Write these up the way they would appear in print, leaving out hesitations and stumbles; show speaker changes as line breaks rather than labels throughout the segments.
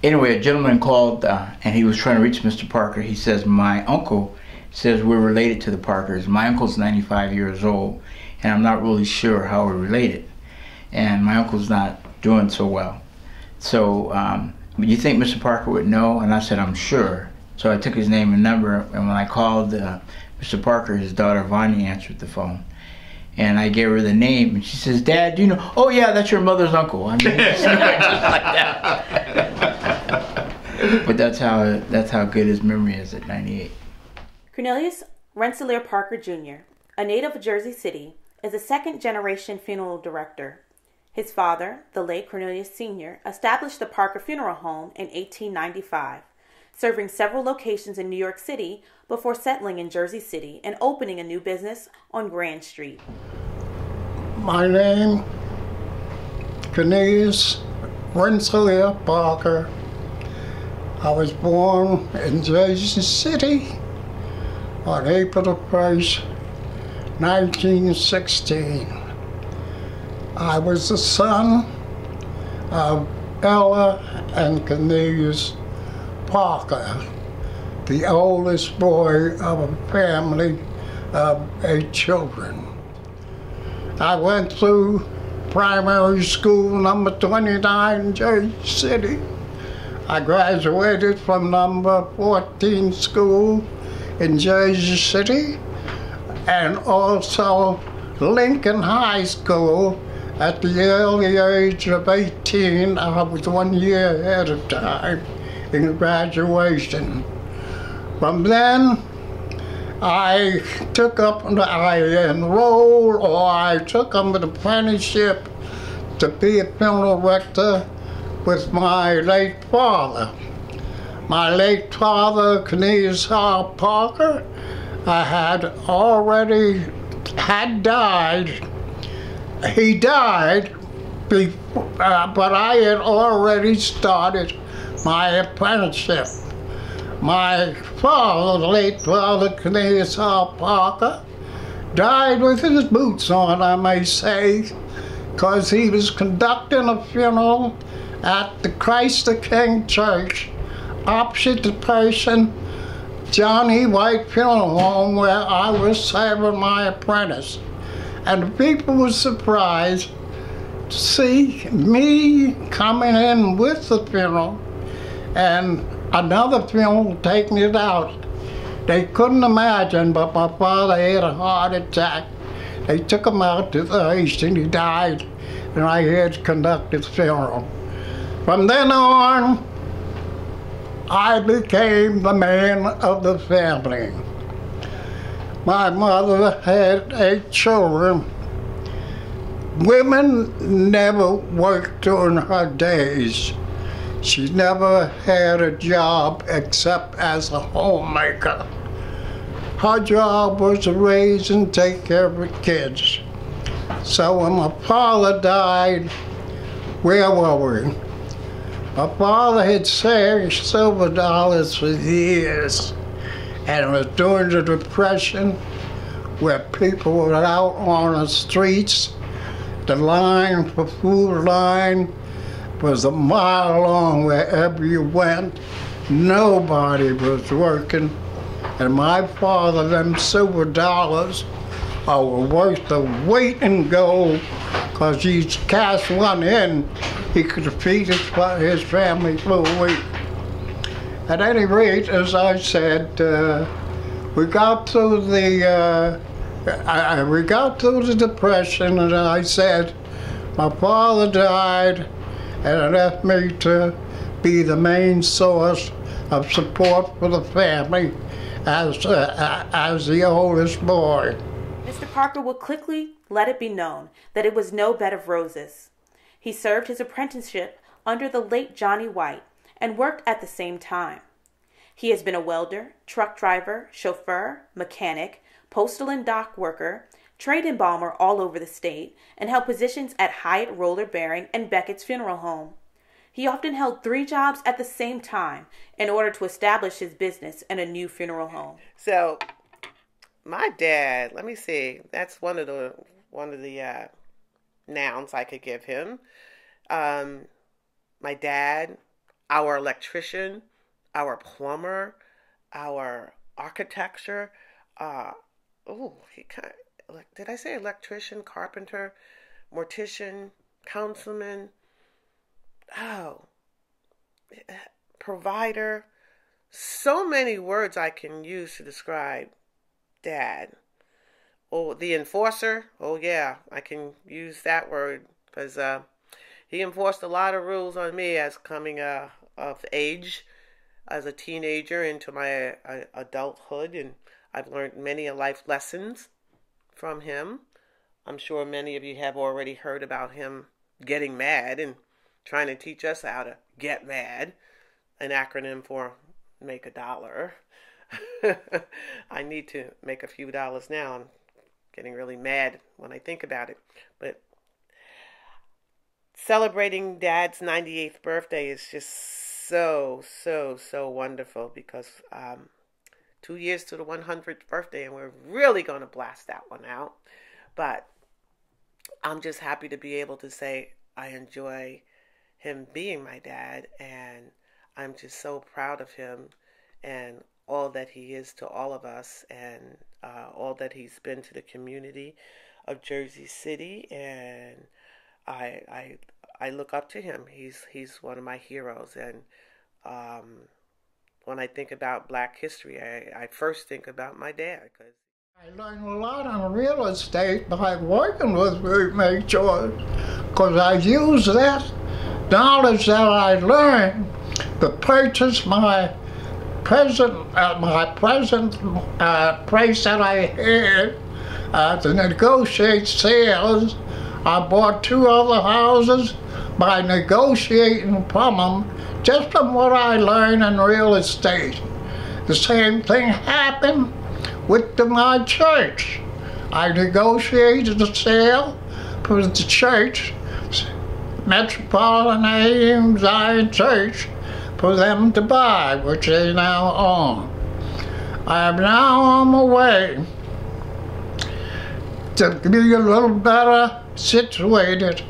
Anyway, a gentleman called and he was trying to reach Mr. Parker. He says, my uncle says we're related to the Parkers. My uncle's 95 years old, and I'm not really sure how we're related. And my uncle's not doing so well. So, you think Mr. Parker would know? And I said, I'm sure. So I took his name and number, and when I called Mr. Parker, his daughter Vanya answered the phone. And I gave her the name, and she says, Dad, do you know? Oh yeah, that's your mother's uncle. I mean, just like that. But that's how good his memory is at 98.
Cornelius Rensselaer Parker Jr., a native of Jersey City, is a second-generation funeral director. His father, the late Cornelius Sr., established the Parker Funeral Home in 1895, serving several locations in New York City before settling in Jersey City and opening a new business on Grand Street.
My name, Cornelius Rensselaer Parker. I was born in Jersey City on April the 1st, 1916. I was the son of Ella and Cornelius Parker, the oldest boy of a family of 8 children. I went through primary school number 29 in Jersey City. I graduated from number 14 school in Jersey City, and also Lincoln High School. At the early age of 18, I was 1 year ahead of time in graduation. From then, I took up an apprenticeship to be a funeral director with my late father. My late father, Cornelius R. Parker, had died. He died, but I had already started my apprenticeship. My father, the late father, Cornelius R. Parker, died with his boots on, I may say, because he was conducting a funeral at the Christ the King Church, opposite the Person Johnny White Funeral Home, where I was serving my apprentice. And the people were surprised to see me coming in with the funeral and another funeral taking it out. They couldn't imagine, but my father had a heart attack. They took him out to the east and he died, and I had to conduct his funeral. From then on, I became the man of the family. My mother had 8 children. Women never worked during her days. She never had a job except as a homemaker. Her job was to raise and take care of her kids. So when my father died, where were we? My father had saved silver dollars for years, and it was during the Depression where people were out on the streets. The line for food line was a mile long wherever you went. Nobody was working. And my father, them silver dollars were worth the weight in gold, because each cash one in, he could feed his family for a week. At any rate, as I said, we got through the Depression, and I said, my father died, and it left me to be the main source of support for the family as the oldest boy.
Mr. Parker would quickly let it be known that it was no bed of roses. He served his apprenticeship under the late Johnny White and worked at the same time. He has been a welder, truck driver, chauffeur, mechanic, postal and dock worker, trade embalmer all over the state, and held positions at Hyatt Roller Bearing and Beckett's Funeral Home. He often held 3 jobs at the same time in order to establish his business and a new funeral home.
So, my dad, let me see, that's one of the nouns I could give him. My dad, our electrician, our plumber, our architecture. Did I say electrician, carpenter, mortician, councilman? Provider. So many words I can use to describe Dad. Oh, the enforcer. Oh, yeah, I can use that word because he enforced a lot of rules on me as coming of age as a teenager into my adulthood, and I've learned many life lessons from him. I'm sure many of you have already heard about him getting mad and trying to teach us how to get mad, an acronym for make $1. I need to make a few dollars now. I'm getting really mad when I think about it. But celebrating Dad's 98th birthday is just so wonderful because 2 years to the 100th birthday, and we're really going to blast that one out. But I'm just happy to be able to say I enjoy him being my dad, and I'm just so proud of him and all that he is to all of us, and all that he's been to the community of Jersey City. And I look up to him. He's one of my heroes. And when I think about Black history, I first think about my dad.
I learned a lot on real estate by working with Roommate George, because I use that knowledge that I learned to purchase my present place that I had to negotiate sales. I bought 2 other houses by negotiating from them, just from what I learned in real estate. The same thing happened with my church. I negotiated the sale for the church, Metropolitan A.M. Zion Church, for them to buy, which they now own. I am now on my way to be a little better situated,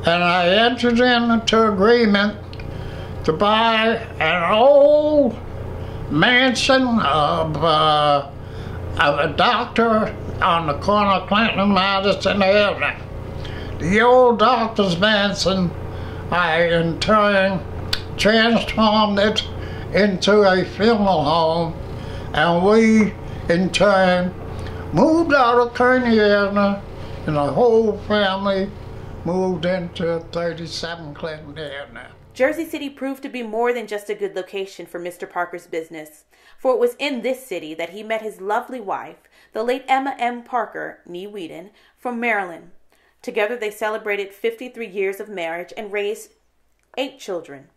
and I entered into agreement to buy an old mansion of a doctor on the corner of Clinton and Madison Avenue. The old doctor's mansion, I in turn transformed it into a funeral home, and we in turn moved out of Kearney Avenue, and the whole family moved into 37 Clinton Avenue.
Jersey City proved to be more than just a good location for Mr. Parker's business, for it was in this city that he met his lovely wife, the late Emma M. Parker, nee Whedon, from Maryland. Together they celebrated 53 years of marriage and raised 8 children,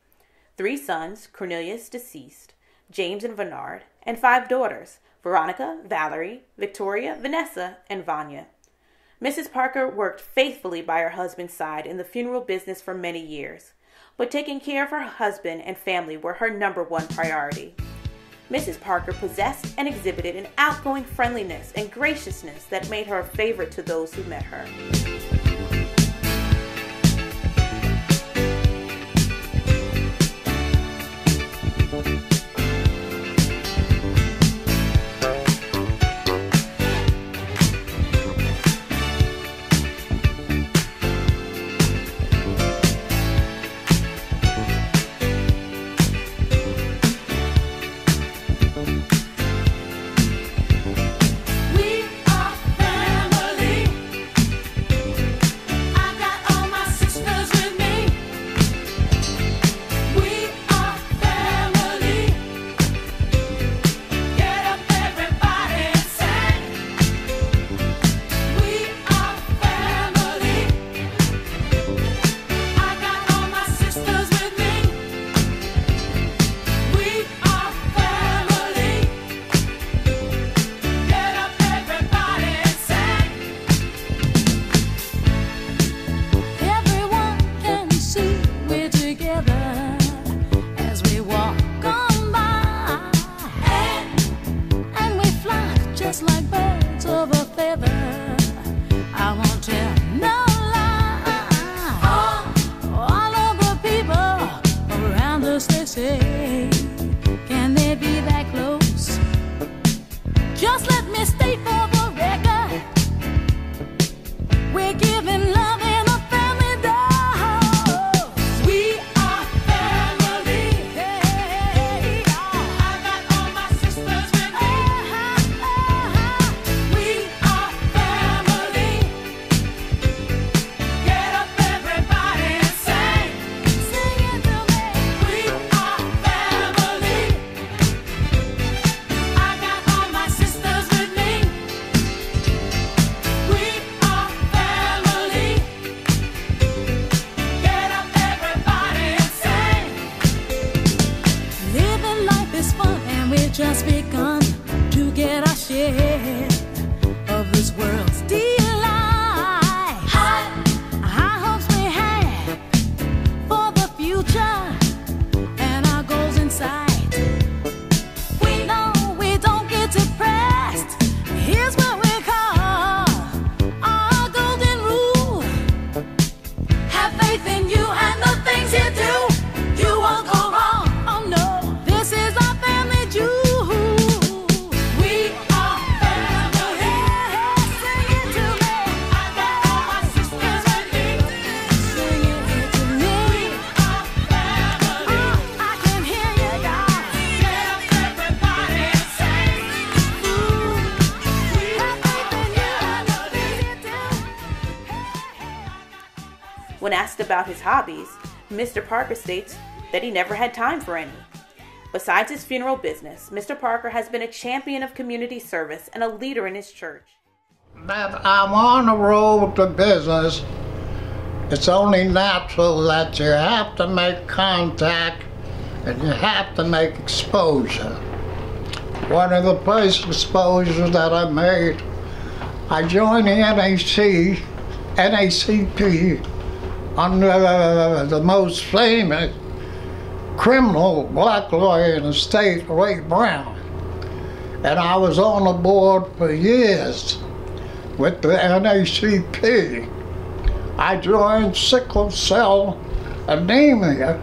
3 sons, Cornelius, deceased, James and Bernard, and 5 daughters, Veronica, Valerie, Victoria, Vanessa, and Vanya. Mrs. Parker worked faithfully by her husband's side in the funeral business for many years, but taking care of her husband and family were her #1 priority. Mrs. Parker possessed and exhibited an outgoing friendliness and graciousness that made her a favorite to those who met her.
say, can they be that close? Just let me state for the record, we're giving love in a family dose. We are family. Hey, I got all my sisters with me. We are family. Get up, everybody, and sing. Sing it to me. We are family. I got all my sisters with me. We are family. Get up, everybody, and sing. Living life is fun, and we've just begun to get our share of this world's delight. High hopes we have for the future and our goals in sight. We know we don't get depressed. Here's what we call our golden rule. Have faith in you and the things you do. You won't go wrong. Oh no, this is our family jewel. We are family. Sing it to me. I got all my sisters with me. Sing it to me. We are family. I can hear you, guys. Get up, everybody, and sing. We have faith in you and the things you do.
When asked about his hobbies, Mr. Parker states that he never had time for any. Besides his funeral business, Mr. Parker has been a champion of community service and a leader in his church.
That I'm on the road to business, it's only natural that you have to make contact and you have to make exposure. One of the first exposures that I made, I joined the NACP under the most famous criminal black lawyer in the state, Ray Brown. And I was on the board for years with the NACP. I joined sickle cell anemia.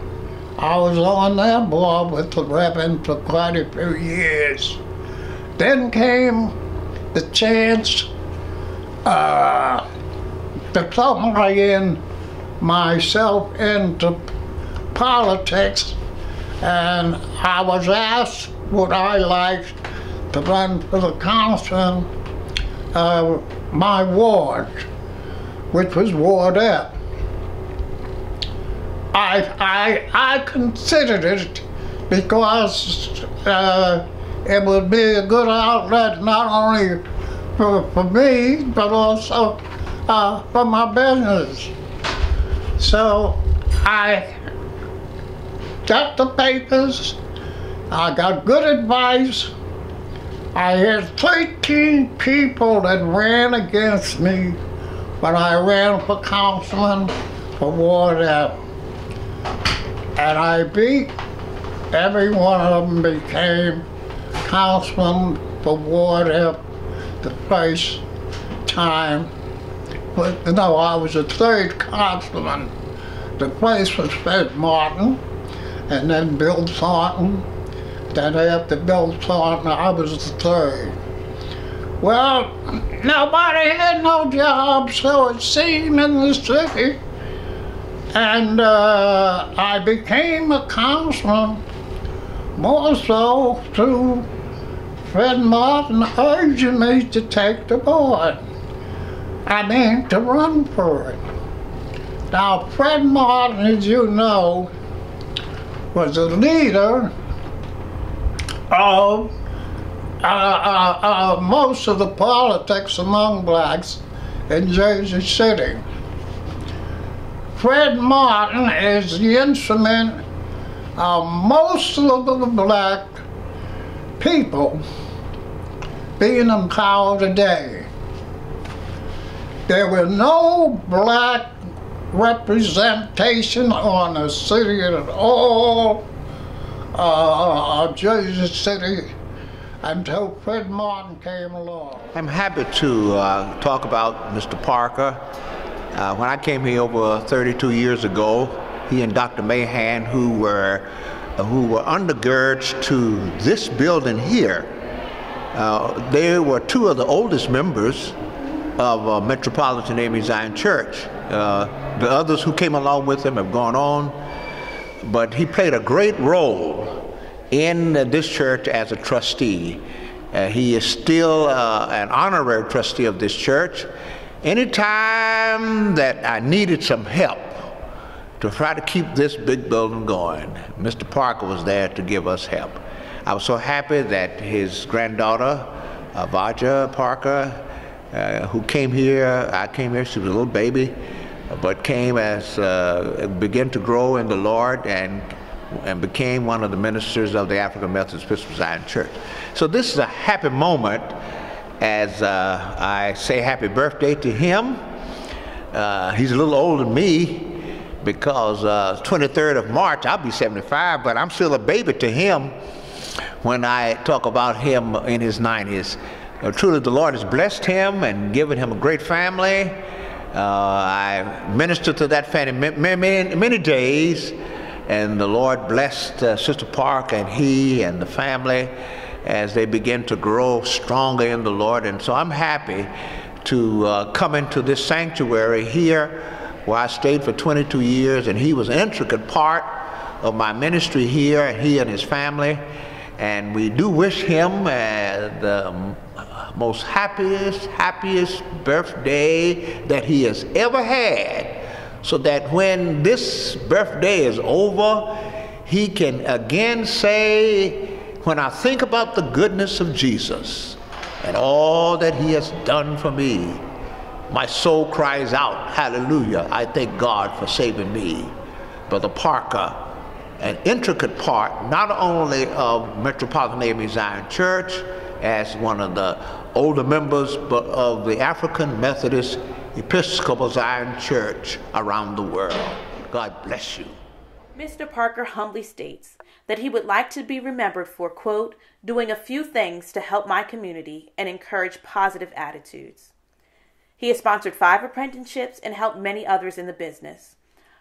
I was on their board with the Reverend for quite a few years. Then came the chance to plug myself into politics, and I was asked would I like to run for the council of my ward, which was Ward F. I considered it because it would be a good outlet not only for me, but also for my business. So I got the papers, I got good advice. I had 13 people that ran against me when I ran for councilman for Ward F. And I beat every one of them, became councilman for Ward F the first time. But no, I was the third councilman. The place was Fred Martin, and then Bill Thornton. Then after Bill Thornton, I was the third. Well, nobody had no job, so it seemed in the city. And I became a councilman, more so through Fred Martin urging me to take the board. I mean, to run for it. Now, Fred Martin, as you know, was a leader of most of the politics among blacks in Jersey City. Fred Martin is the instrument of most of the black people being in power today. There were no black representation on the city at all, Jersey City, until Fred Martin came along.
I'm happy to talk about Mr. Parker. When I came here over 32 years ago, he and Dr. Mahan, who were who were undergirds to this building here. They were two of the oldest members of Metropolitan AME Zion Church. The others who came along with him have gone on, but he played a great role in this church as a trustee. He is still an honorary trustee of this church. Anytime that I needed some help to try to keep this big building going, Mr. Parker was there to give us help. I was so happy that his granddaughter, Vaja Parker, who came here, I came here, she was a little baby, but came as, began to grow in the Lord and became one of the ministers of the African Methodist Episcopal Zion Church. So this is a happy moment as I say happy birthday to him. He's a little older than me because 23rd of March, I'll be 75, but I'm still a baby to him when I talk about him in his 90s. Truly the Lord has blessed him and given him a great family. I ministered to that family many days, and the Lord blessed Sister Park and he and the family as they begin to grow stronger in the Lord. And so I'm happy to come into this sanctuary here where I stayed for 22 years, and he was an intricate part of my ministry here, he and his family. And we do wish him the most happiest birthday that he has ever had, so that when this birthday is over, he can again say, when I think about the goodness of Jesus and all that he has done for me, my soul cries out, hallelujah, I thank God for saving me. Brother Parker, an intricate part not only of Metropolitan AME Zion Church as one of the older members, but of the African Methodist Episcopal Zion Church around the world. God bless you.
Mr. Parker humbly states that he would like to be remembered for, quote, doing a few things to help my community and encourage positive attitudes. He has sponsored 5 apprenticeships and helped many others in the business.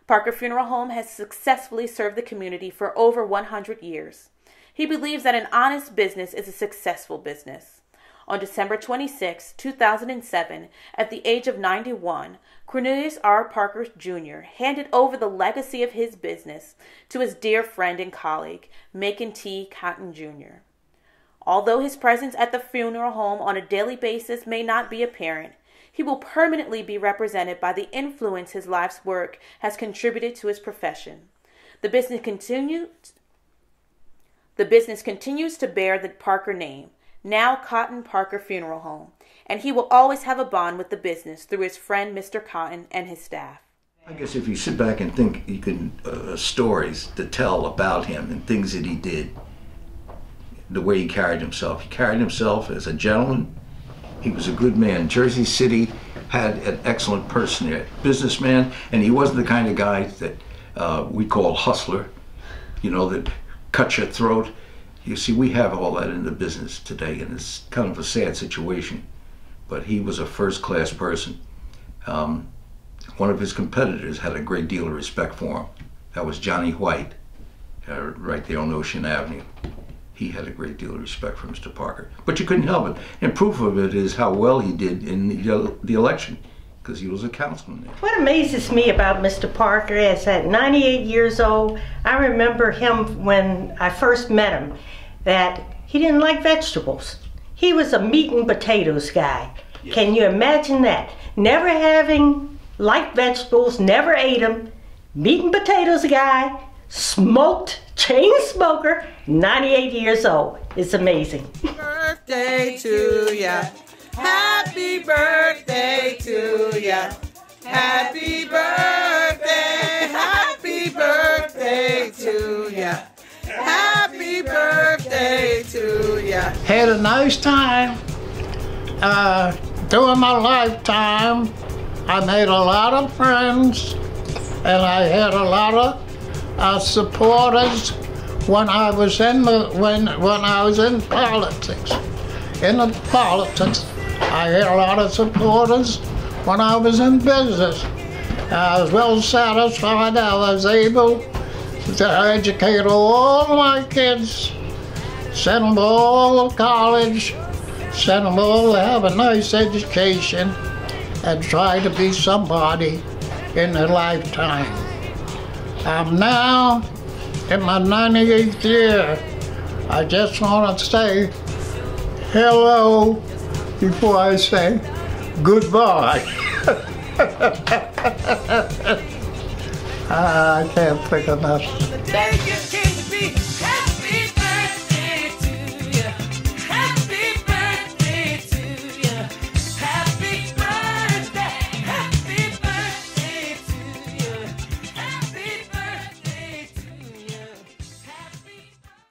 Parker Funeral Home has successfully served the community for over 100 years. He believes that an honest business is a successful business. On December 26, 2007, at the age of 91, Cornelius R. Parker Jr. handed over the legacy of his business to his dear friend and colleague, Macon T. Cotton Jr. Although his presence at the funeral home on a daily basis may not be apparent, he will permanently be represented by the influence his life's work has contributed to his profession. The business continues to bear the Parker name, now Cotton Parker Funeral Home, and he will always have a bond with the business through his friend Mr. Cotton and his staff.
I guess if you sit back and think, you can stories to tell about him and things that he did, the way he carried himself. He carried himself as a gentleman. He was a good man. Jersey City had an excellent person there, businessman, and he wasn't the kind of guy that we call hustler, you know, that cuts your throat. You see, we have all that in the business today, and it's kind of a sad situation. But he was a first-class person. One of his competitors had a great deal of respect for him. That was Johnny White, right there on Ocean Avenue. He had a great deal of respect for Mr. Parker. But you couldn't help it. And proof of it is how well he did in the election, because he was a councilman there.
What amazes me about Mr. Parker is at 98 years old, I remember him when I first met him, that he didn't like vegetables. He was a meat and potatoes guy. Yes. Can you imagine that? Never having liked vegetables, never ate them, meat and potatoes guy, smoked, chain smoker, 98 years old. It's amazing.
Birthday to ya. Happy birthday to ya. Happy birthday. Happy birthday to ya. Happy birthday to ya.
Had a nice time. During my lifetime, I made a lot of friends, and I had a lot of supporters when I was in when I was in politics. In the politics, I had a lot of supporters when I was in business. I was well satisfied I was able to educate all my kids, send them all to college, send them all to have a nice education, and try to be somebody in their lifetime. I'm now in my 98th year. I just want to say hello before I say goodbye. I can't think enough.
The day you came to be.